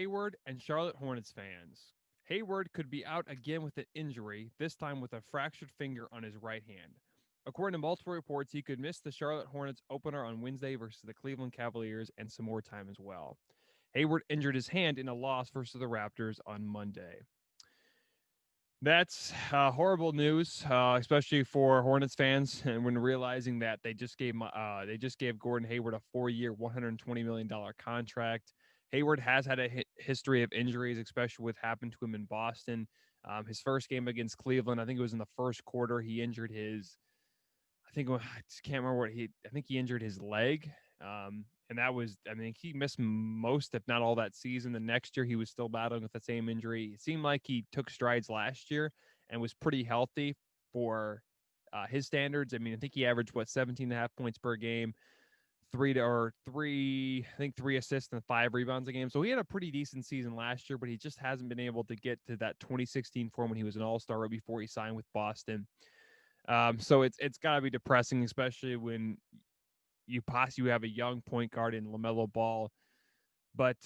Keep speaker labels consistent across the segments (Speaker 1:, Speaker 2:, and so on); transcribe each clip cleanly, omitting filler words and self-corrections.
Speaker 1: Hayward and Charlotte Hornets fans. Hayward could be out again with an injury, this time with a fractured finger on his right hand. According to multiple reports, he could miss the Charlotte Hornets opener on Wednesday versus the Cleveland Cavaliers and some more time as well. Hayward injured his hand in a loss versus the Raptors on Monday. That's horrible news, especially for Hornets fans, and when realizing that they just gave Gordon Hayward a 4-year, $120 million contract. Hayward has had a history of injuries, especially with happened to him in Boston. His first game against Cleveland, I think it was in the first quarter, he injured his. I just can't remember what he. I think he injured his leg, and that was. I mean, he missed most, if not all, that season. The next year, he was still battling with the same injury. It seemed like he took strides last year and was pretty healthy for his standards. I mean, I think he averaged 17 and a half points per game, I think 3 assists and 5 rebounds a game. So he had a pretty decent season last year, but he just hasn't been able to get to that 2016 form when he was an All-Star right before he signed with Boston. So it's got to be depressing, especially when you possibly have a young point guard in LaMelo Ball. But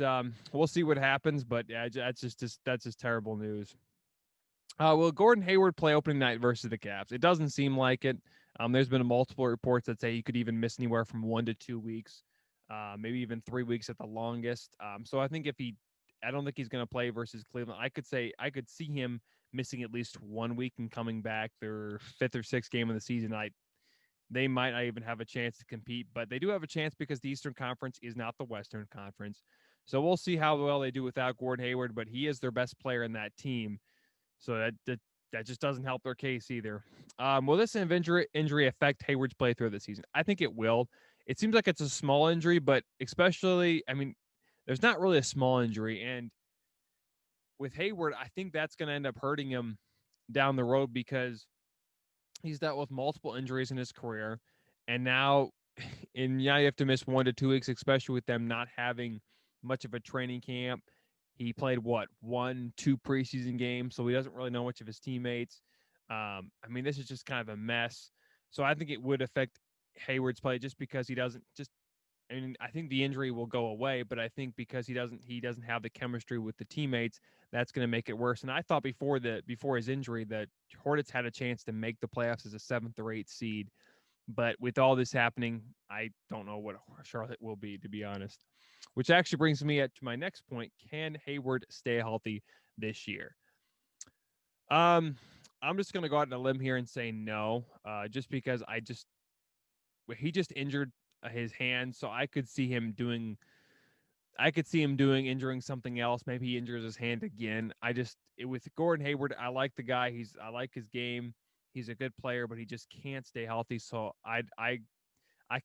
Speaker 1: we'll see what happens. But yeah, that's just terrible news. Will Gordon Hayward play opening night versus the Cavs? It doesn't seem like it. There's been multiple reports that say he could even miss anywhere from 1 to 2 weeks, maybe even 3 weeks at the longest. So I don't think he's going to play versus Cleveland. I could see him missing at least 1 week and coming back their fifth or sixth game of the season. They might not even have a chance to compete, but they do have a chance because the Eastern Conference is not the Western Conference. So we'll see how well they do without Gordon Hayward, but he is their best player in that team. So that just doesn't help their case either. Will this injury affect Hayward's play through the season? I think it will. It seems like it's a small injury, but especially, I mean, there's not really a small injury. And with Hayward, I think that's going to end up hurting him down the road because he's dealt with multiple injuries in his career. And now, you have to miss 1 to 2 weeks, especially with them not having much of a training camp. He played 1, 2 preseason games, so he doesn't really know much of his teammates. I mean, this is just kind of a mess. So I think it would affect Hayward's play just because he doesn't just. I mean, I think the injury will go away, but I think because he doesn't have the chemistry with the teammates, that's going to make it worse. And I thought before his injury that Hornets had a chance to make the playoffs as a 7th or 8th seed, but with all this happening, I don't know what Charlotte will be, to be honest. Which actually brings me to my next point: can Hayward stay healthy this year? Um, I'm just going to go out on a limb here and say no, just because he just injured his hand, so I could see him doing injuring something else. Maybe he injures his hand again. With Gordon Hayward, I like the guy. I like his game. He's a good player, but he just can't stay healthy. So I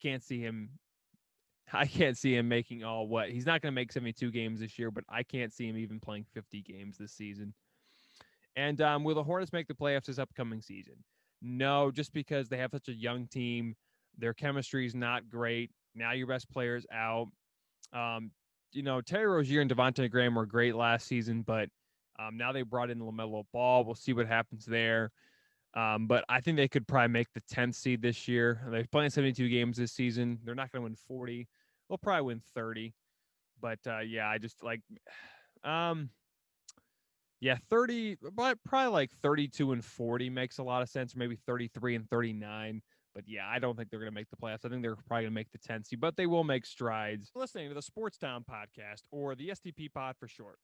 Speaker 1: can't see him. I can't see him making all what he's not going to make 72 games this year, but I can't see him even playing 50 games this season. And will the Hornets make the playoffs this upcoming season? No, just because they have such a young team, their chemistry is not great. Now your best player's out. Um, Terry Rozier and Devontae Graham were great last season, but now they brought in LaMelo Ball. We'll see what happens there. But I think they could probably make the 10th seed this year. They're playing 72 games this season. They're not going to win 40. They'll probably win 30. But yeah, I just um, yeah, 30, but probably like 32 and 40 makes a lot of sense. Maybe 33 and 39. But yeah, I don't think they're going to make the playoffs. I think they're probably going to make the 10th seed, but they will make strides. Listening to the Sports Town podcast, or the STP pod for short.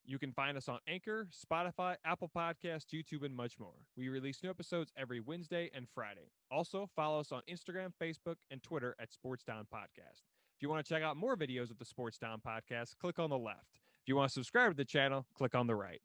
Speaker 1: You can find us on Anchor, Spotify, Apple Podcasts, YouTube, and much more. We release new episodes every Wednesday and Friday. Also, follow us on Instagram, Facebook, and Twitter at Sports Town Podcast. If you want to check out more videos of the Sports Town Podcast, click on the left. If you want to subscribe to the channel, click on the right.